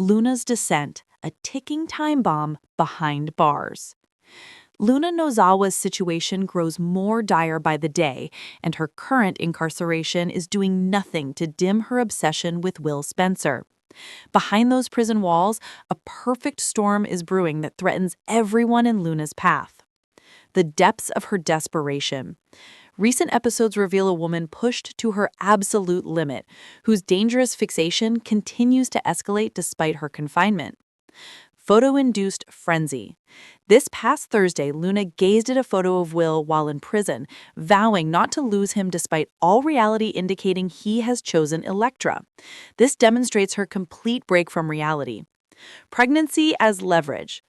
Luna's descent, a ticking time bomb behind bars. Luna Nozawa's situation grows more dire by the day, and her current incarceration is doing nothing to dim her obsession with Will Spencer. Behind those prison walls, a perfect storm is brewing that threatens everyone in Luna's path. The depths of her desperation. Recent episodes reveal a woman pushed to her absolute limit, whose dangerous fixation continues to escalate despite her confinement. Photo-induced frenzy. This past Thursday, Luna gazed at a photo of Will while in prison, vowing not to lose him despite all reality indicating he has chosen Elektra. This demonstrates her complete break from reality. Pregnancy as leverage.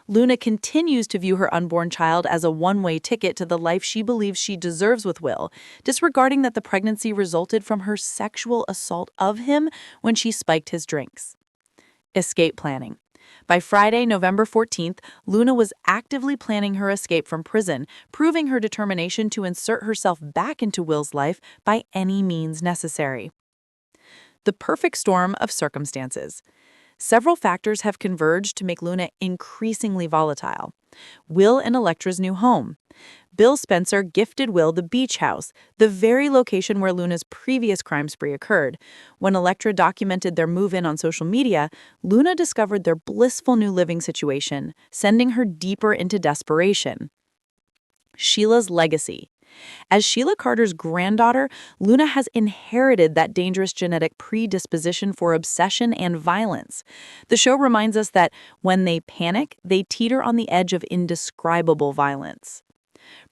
Luna continues to view her unborn child as a one-way ticket to the life she believes she deserves with Will, disregarding that the pregnancy resulted from her sexual assault of him when she spiked his drinks. Escape planning. By Friday, November 14th, Luna was actively planning her escape from prison, proving her determination to insert herself back into Will's life by any means necessary. The perfect storm of circumstances. Several factors have converged to make Luna increasingly volatile. Will and Elektra's new home. Bill Spencer gifted Will the beach house, the very location where Luna's previous crime spree occurred. When Elektra documented their move-in on social media, Luna discovered their blissful new living situation, sending her deeper into desperation. Sheila's legacy. As Sheila Carter's granddaughter, Luna has inherited that dangerous genetic predisposition for obsession and violence. The show reminds us that when they panic, they teeter on the edge of indescribable violence.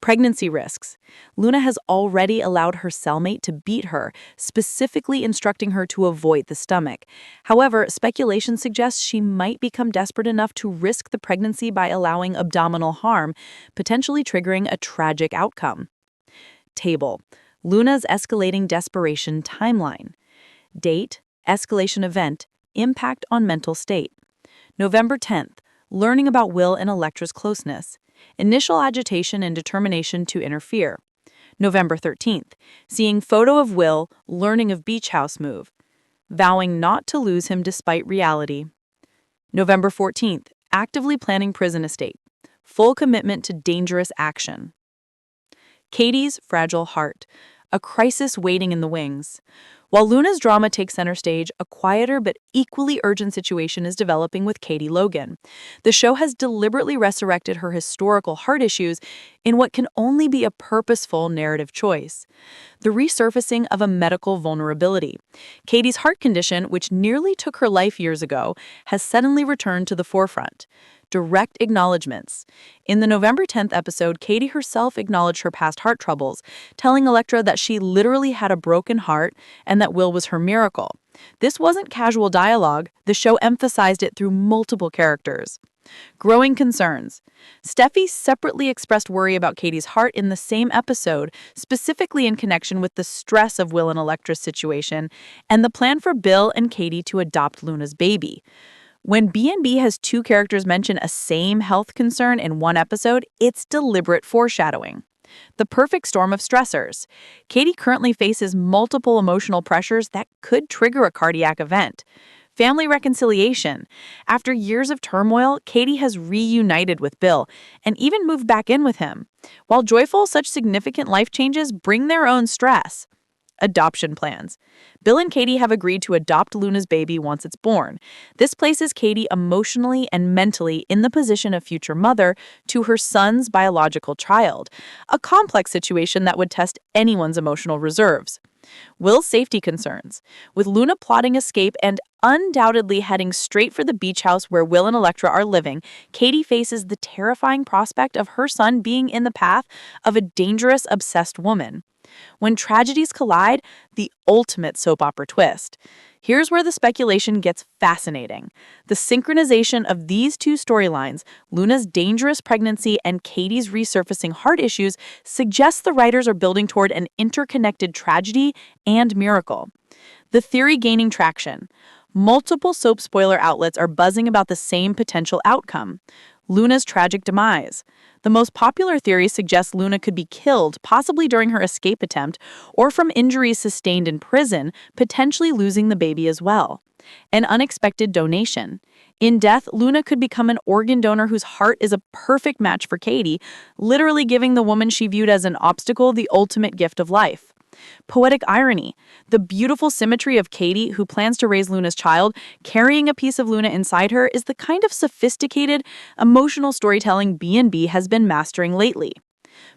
Pregnancy risks. Luna has already allowed her cellmate to beat her, specifically instructing her to avoid the stomach. However, speculation suggests she might become desperate enough to risk the pregnancy by allowing abdominal harm, potentially triggering a tragic outcome. Table. Luna's escalating desperation timeline. Date, escalation event, impact on mental state. November 10th. Learning about Will and Elektra's closeness. Initial agitation and determination to interfere. November 13th. Seeing photo of Will, learning of beach house move. Vowing not to lose him despite reality. November 14th. Actively planning prison escape. Full commitment to dangerous action. Katie's fragile heart. A crisis waiting in the wings. While Luna's drama takes center stage, a quieter but equally urgent situation is developing with Katie Logan. The show has deliberately resurrected her historical heart issues in what can only be a purposeful narrative choice. The resurfacing of a medical vulnerability. Katie's heart condition, which nearly took her life years ago, has suddenly returned to the forefront. Direct acknowledgments. In the November 10th episode, Katie herself acknowledged her past heart troubles, telling Elektra that she literally had a broken heart and that Will was her miracle. This wasn't casual dialogue. The show emphasized it through multiple characters. Growing concerns. Steffi separately expressed worry about Katie's heart in the same episode, specifically in connection with the stress of Will and Elektra's situation and the plan for Bill and Katie to adopt Luna's baby. When B&B has two characters mention a same health concern in one episode, it's deliberate foreshadowing. The perfect storm of stressors. Katie currently faces multiple emotional pressures that could trigger a cardiac event. Family reconciliation. After years of turmoil, Katie has reunited with Bill and even moved back in with him. While joyful, such significant life changes bring their own stress. Adoption plans. Bill and Katie have agreed to adopt Luna's baby once it's born. This places Katie emotionally and mentally in the position of future mother to her son's biological child, a complex situation that would test anyone's emotional reserves. Will's safety concerns. With Luna plotting escape and undoubtedly heading straight for the beach house where Will and Elektra are living, Katie faces the terrifying prospect of her son being in the path of a dangerous, obsessed woman. When tragedies collide, the ultimate soap opera twist. Here's where the speculation gets fascinating. The synchronization of these two storylines, Luna's dangerous pregnancy and Katie's resurfacing heart issues, suggests the writers are building toward an interconnected tragedy and miracle. The theory gaining traction. Multiple soap spoiler outlets are buzzing about the same potential outcome. Luna's tragic demise. The most popular theory suggests Luna could be killed, possibly during her escape attempt, or from injuries sustained in prison, potentially losing the baby as well. An unexpected donation. In death, Luna could become an organ donor whose heart is a perfect match for Katie, literally giving the woman she viewed as an obstacle the ultimate gift of life. Poetic irony. The beautiful symmetry of Katie, who plans to raise Luna's child, carrying a piece of Luna inside her, is the kind of sophisticated, emotional storytelling B&B has been mastering lately.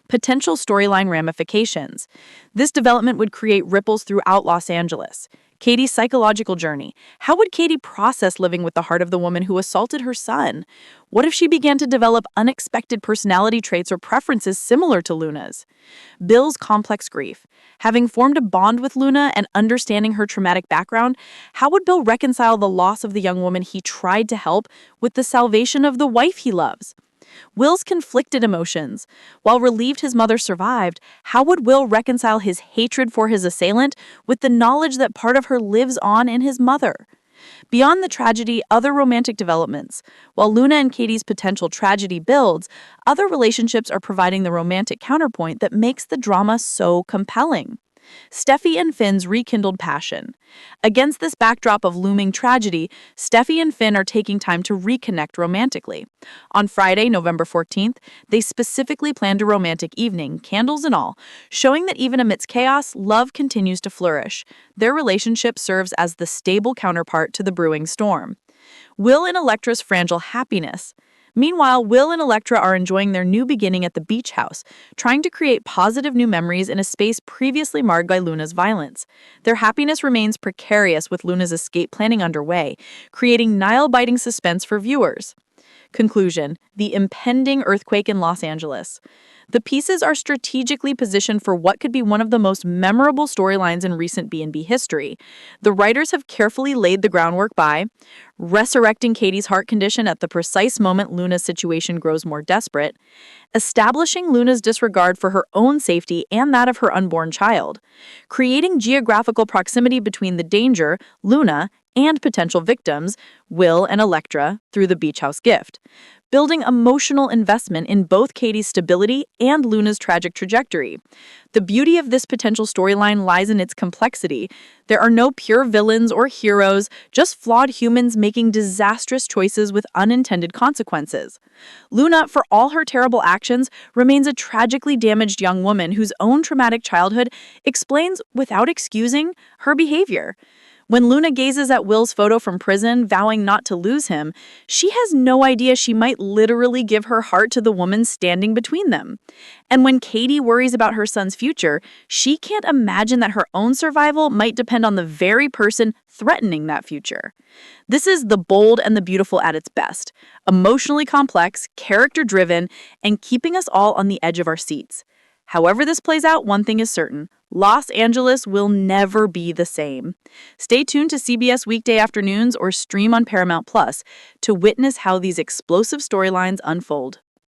Potential storyline ramifications. This development would create ripples throughout Los Angeles. Katie's psychological journey. How would Katie process living with the heart of the woman who assaulted her son? What if she began to develop unexpected personality traits or preferences similar to Luna's? Bill's complex grief. Having formed a bond with Luna and understanding her traumatic background, how would Bill reconcile the loss of the young woman he tried to help with the salvation of the wife he loves? Will's conflicted emotions. While relieved his mother survived, how would Will reconcile his hatred for his assailant with the knowledge that part of her lives on in his mother? Beyond the tragedy, other romantic developments. While Luna and Katie's potential tragedy builds, other relationships are providing the romantic counterpoint that makes the drama so compelling. Steffi and Finn's rekindled passion. Against this backdrop of looming tragedy, Steffi and Finn are taking time to reconnect romantically. On Friday, November 14th, they specifically planned a romantic evening, candles and all, showing that even amidst chaos, love continues to flourish. Their relationship serves as the stable counterpart to the brewing storm. Will and Electra's fragile happiness. Meanwhile, Will and Electra are enjoying their new beginning at the beach house, trying to create positive new memories in a space previously marred by Luna's violence. Their happiness remains precarious with Luna's escape planning underway, creating nail-biting suspense for viewers. Conclusion: the impending earthquake in Los Angeles. The pieces are strategically positioned for what could be one of the most memorable storylines in recent B&B history. The writers have carefully laid the groundwork by resurrecting Katie's heart condition at the precise moment Luna's situation grows more desperate, establishing Luna's disregard for her own safety and that of her unborn child, creating geographical proximity between the danger, Luna, and potential victims, Will and Electra, through the beach house gift, building emotional investment in both Katie's stability and Luna's tragic trajectory. The beauty of this potential storyline lies in its complexity. There are no pure villains or heroes, just flawed humans making disastrous choices with unintended consequences. Luna, for all her terrible actions, remains a tragically damaged young woman whose own traumatic childhood explains, without excusing, her behavior. When Luna gazes at Will's photo from prison, vowing not to lose him, she has no idea she might literally give her heart to the woman standing between them. And when Katie worries about her son's future, she can't imagine that her own survival might depend on the very person threatening that future. This is the bold and the beautiful at its best, emotionally complex, character-driven, and keeping us all on the edge of our seats. However this plays out, one thing is certain: Los Angeles will never be the same. Stay tuned to CBS weekday afternoons or stream on Paramount Plus to witness how these explosive storylines unfold.